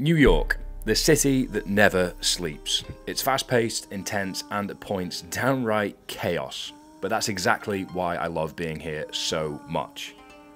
New York, the city that never sleeps. It's fast-paced, intense, and at points downright chaos. But that's exactly why I love being here so much.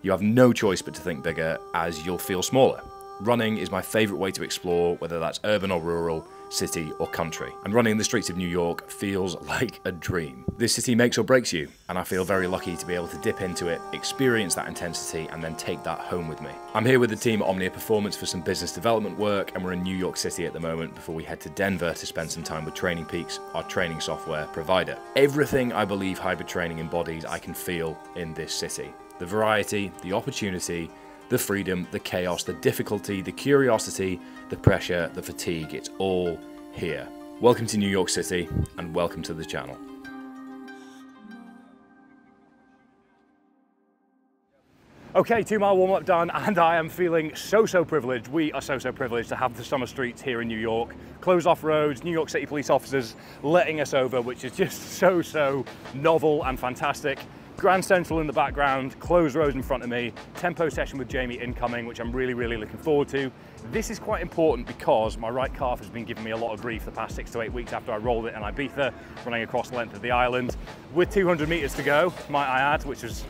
You have no choice but to think bigger, as you'll feel smaller. Running is my favourite way to explore, whether that's urban or rural, city or country. And running the streets of New York feels like a dream. This city makes or breaks you, and I feel very lucky to be able to dip into it, experience that intensity, and then take that home with me. I'm here with the team at OMNIA Performance for some business development work, and we're in New York City at the moment before we head to Denver to spend some time with Training Peaks, our training software provider. Everything I believe hybrid training embodies, I can feel in this city. The variety, the opportunity, the freedom, the chaos, the difficulty, the curiosity, the pressure, the fatigue, it's all here. Welcome to New York City, and welcome to the channel. Okay, 2 mile warm-up done, and I am feeling so privileged. We are so privileged to have the summer streets here in New York. Closed off roads, New York City police officers letting us over, which is just so novel and fantastic. Grand Central in the background, closed roads in front of me, tempo session with Jamie incoming, which I'm really looking forward to. This is quite important because my right calf has been giving me a lot of grief the past 6 to 8 weeks after I rolled it in Ibiza, running across the length of the island. With 200 meters to go, might I add, which was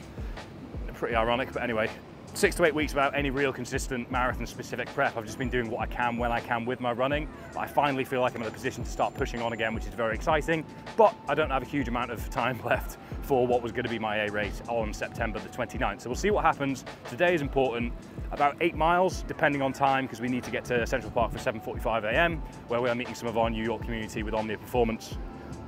pretty ironic, but anyway. 6 to 8 weeks without any real consistent marathon specific prep. I've just been doing what I can when I can with my running. I finally feel like I'm in a position to start pushing on again, which is very exciting, but I don't have a huge amount of time left for what was going to be my A race on September the 29th. So we'll see what happens. Today is important. About 8 miles, depending on time, because we need to get to Central Park for 7:45 a.m, where we are meeting some of our New York community with OMNIA Performance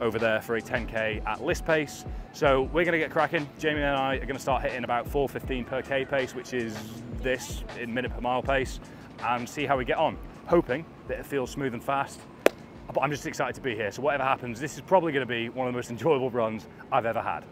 over there for a 10K at list pace. So we're gonna get cracking. Jamie and I are gonna start hitting about 4:15 per K pace, which is this in minute per mile pace, and see how we get on. Hoping that it feels smooth and fast, but I'm just excited to be here. So whatever happens, this is probably gonna be one of the most enjoyable runs I've ever had.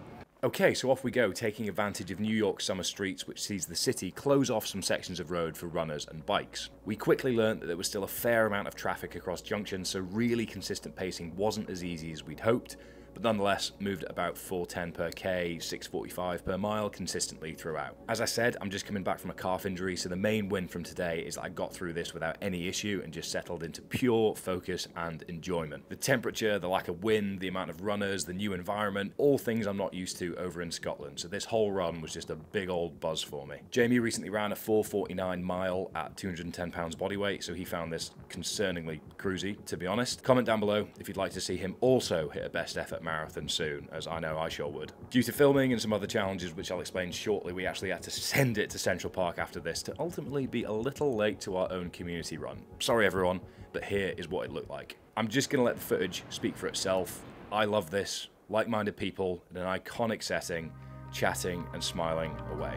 Okay, so off we go, taking advantage of New York summer streets, which sees the city close off some sections of road for runners and bikes. We quickly learned that there was still a fair amount of traffic across junctions, so really consistent pacing wasn't as easy as we'd hoped, but nonetheless moved at about 4:10 per K, 6:45 per mile consistently throughout. As I said, I'm just coming back from a calf injury, so the main win from today is that I got through this without any issue and just settled into pure focus and enjoyment. The temperature, the lack of wind, the amount of runners, the new environment, all things I'm not used to over in Scotland, so this whole run was just a big old buzz for me. Jamie recently ran a 4:49 mile at 210 pounds body weight, so he found this concerningly cruisy, to be honest. Comment down below if you'd like to see him also hit a best effort marathon soon, as I know I sure would. Due to filming and some other challenges which I'll explain shortly, we actually had to send it to Central Park after this to ultimately be a little late to our own community run. Sorry everyone, but here is what it looked like. I'm just gonna let the footage speak for itself. I love this, like-minded people in an iconic setting, chatting and smiling away.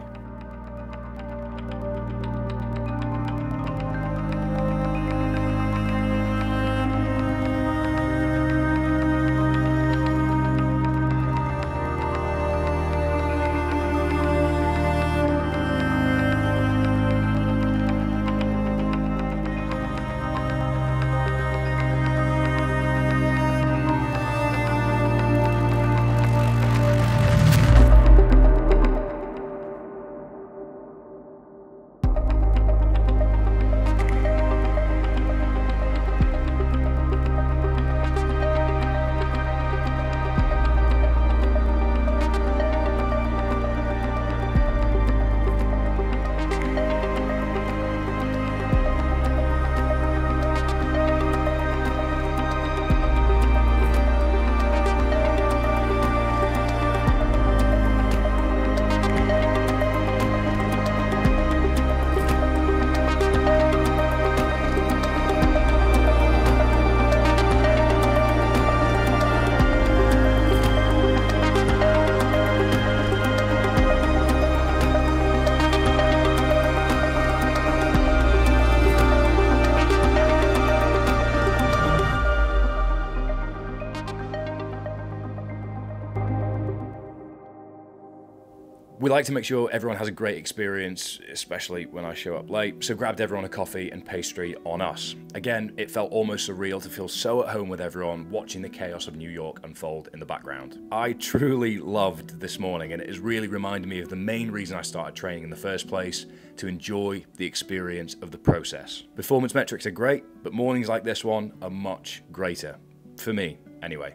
We like to make sure everyone has a great experience, especially when I show up late, so grabbed everyone a coffee and pastry on us. Again, it felt almost surreal to feel so at home with everyone, watching the chaos of New York unfold in the background. I truly loved this morning, and it has really reminded me of the main reason I started training in the first place, to enjoy the experience of the process. Performance metrics are great, but mornings like this one are much greater. For me, anyway.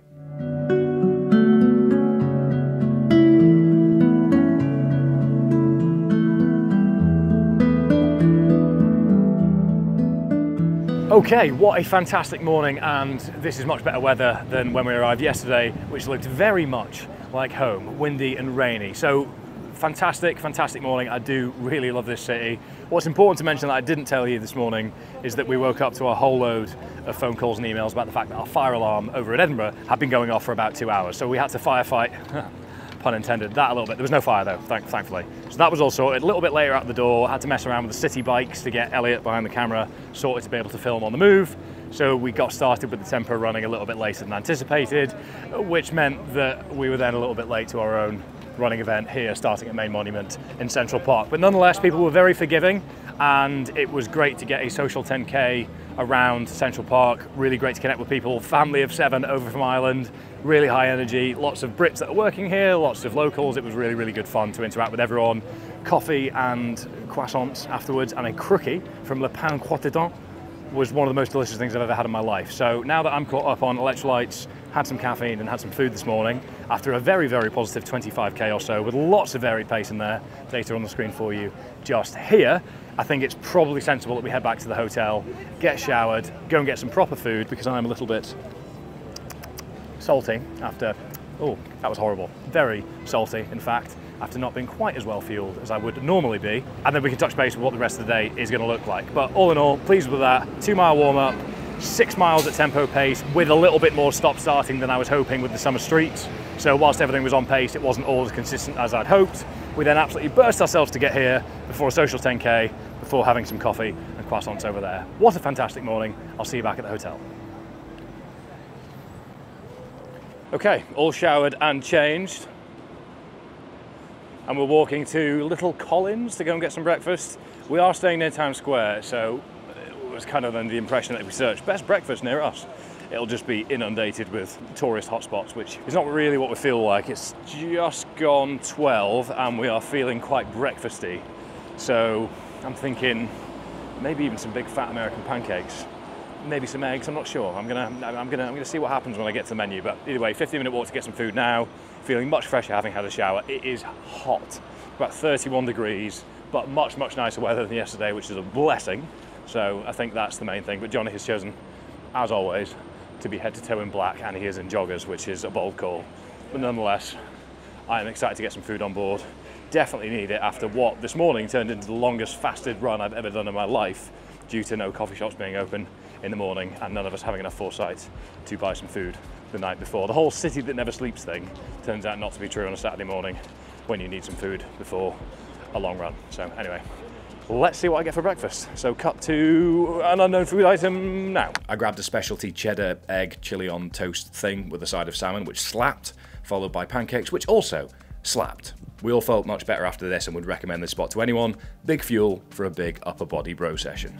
Okay, what a fantastic morning, and this is much better weather than when we arrived yesterday, which looked very much like home, windy and rainy. So fantastic, fantastic morning. I do really love this city. What's important to mention that I didn't tell you this morning is that we woke up to a whole load of phone calls and emails about the fact that our fire alarm over at Edinburgh had been going off for about 2 hours. So we had to firefight, pun intended, that a little bit. There was no fire though, thankfully. So that was all sorted. A little bit later out the door, had to mess around with the city bikes to get Elliot behind the camera sorted to be able to film on the move. So we got started with the tempo running a little bit later than anticipated, which meant that we were then a little bit late to our own running event here, starting at Main Monument in Central Park. But nonetheless, people were very forgiving, and it was great to get a social 10K around Central Park. Really great to connect with people. Family of 7 over from Ireland, really high energy, lots of Brits that are working here, lots of locals. It was really, really good fun to interact with everyone. Coffee and croissants afterwards, and a crookie from Le Pain Quotidien was one of the most delicious things I've ever had in my life. So now that I'm caught up on electrolytes, had some caffeine and had some food this morning, after a very, very positive 25K or so, with lots of varied pace in there, data on the screen for you just here, I think it's probably sensible that we head back to the hotel, get showered, go and get some proper food, because I'm a little bit salty after, oh, that was horrible. Very salty, in fact, after not being quite as well fueled as I would normally be. And then we can touch base with what the rest of the day is going to look like. But all in all, pleased with that. 2-mile warm-up, 6 miles at tempo pace, with a little bit more stop-starting than I was hoping with the summer streets. So whilst everything was on pace, it wasn't all as consistent as I'd hoped. We then absolutely burst ourselves to get here before a social 10K, before having some coffee and croissants over there. What a fantastic morning. I'll see you back at the hotel. Okay, all showered and changed. And we're walking to Little Collins to go and get some breakfast. We are staying near Town Square, so it was kind of under the impression that if we search best breakfast near us, it'll just be inundated with tourist hotspots, which is not really what we feel like. It's just gone 12 and we are feeling quite breakfasty. So I'm thinking maybe even some big fat American pancakes, maybe some eggs, I'm not sure. I'm gonna see what happens when I get to the menu. But either way, 15-minute walk to get some food now. Feeling much fresher having had a shower. It is hot, about 31 degrees, but much, much nicer weather than yesterday, which is a blessing. So I think that's the main thing. But Johnny has chosen, as always, to be head to toe in black, and he is in joggers, which is a bold call. But nonetheless, I am excited to get some food on board. Definitely need it after what this morning turned into the longest fasted run I've ever done in my life, due to no coffee shops being open in the morning and none of us having enough foresight to buy some food the night before. The whole city that never sleeps thing turns out not to be true on a Saturday morning when you need some food before a long run. So anyway, let's see what I get for breakfast. So cut to an unknown food item now. I grabbed a specialty cheddar egg chili on toast thing with a side of salmon, which slapped, followed by pancakes, which also slapped. We all felt much better after this and would recommend this spot to anyone. Big fuel for a big upper body bro session.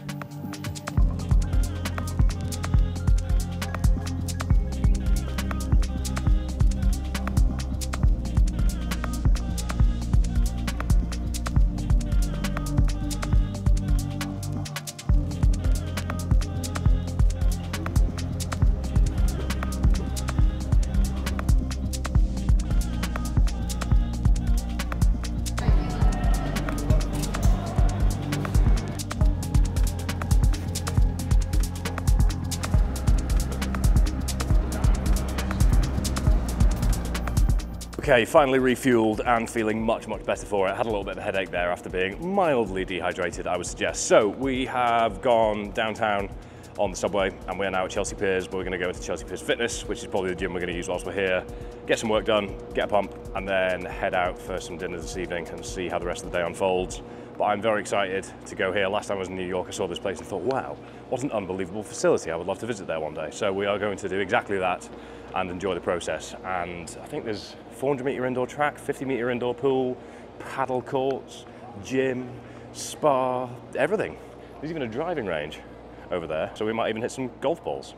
Okay, finally refueled and feeling much, much better for it. I had a little bit of a headache there after being mildly dehydrated, I would suggest. So we have gone downtown on the subway and we're now at Chelsea Piers, but we're gonna go into Chelsea Piers Fitness, which is probably the gym we're gonna use whilst we're here, get some work done, get a pump, and then head out for some dinner this evening and see how the rest of the day unfolds. But I'm very excited to go here. Last time I was in New York, I saw this place and thought, wow, what an unbelievable facility. I would love to visit there one day. So we are going to do exactly that and enjoy the process. And I think there's 400-meter indoor track, 50-meter indoor pool, paddle courts, gym, spa, everything. There's even a driving range over there, so we might even hit some golf balls.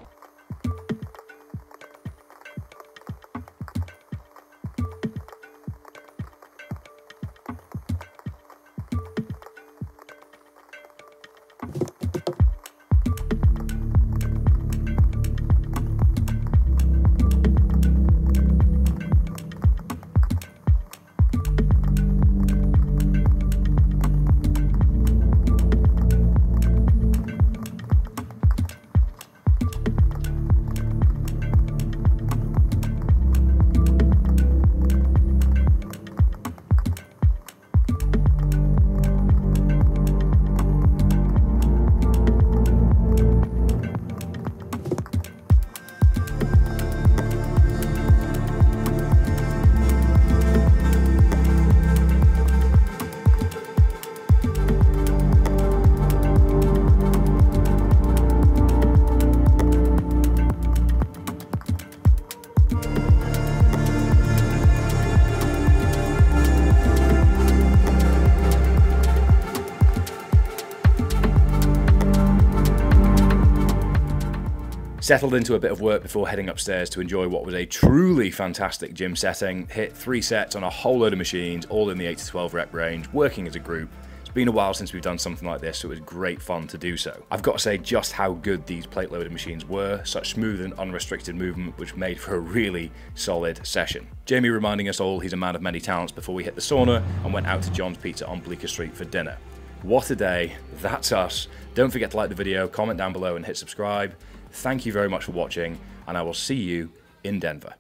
Settled into a bit of work before heading upstairs to enjoy what was a truly fantastic gym setting. Hit 3 sets on a whole load of machines, all in the 8 to 12 rep range, working as a group. It's been a while since we've done something like this, so it was great fun to do so. I've got to say just how good these plate loaded machines were, such smooth and unrestricted movement, which made for a really solid session. Jamie reminding us all he's a man of many talents before we hit the sauna and went out to John's Pizza on Bleecker Street for dinner. What a day, that's us. Don't forget to like the video, comment down below and hit subscribe. Thank you very much for watching, and I will see you in Denver.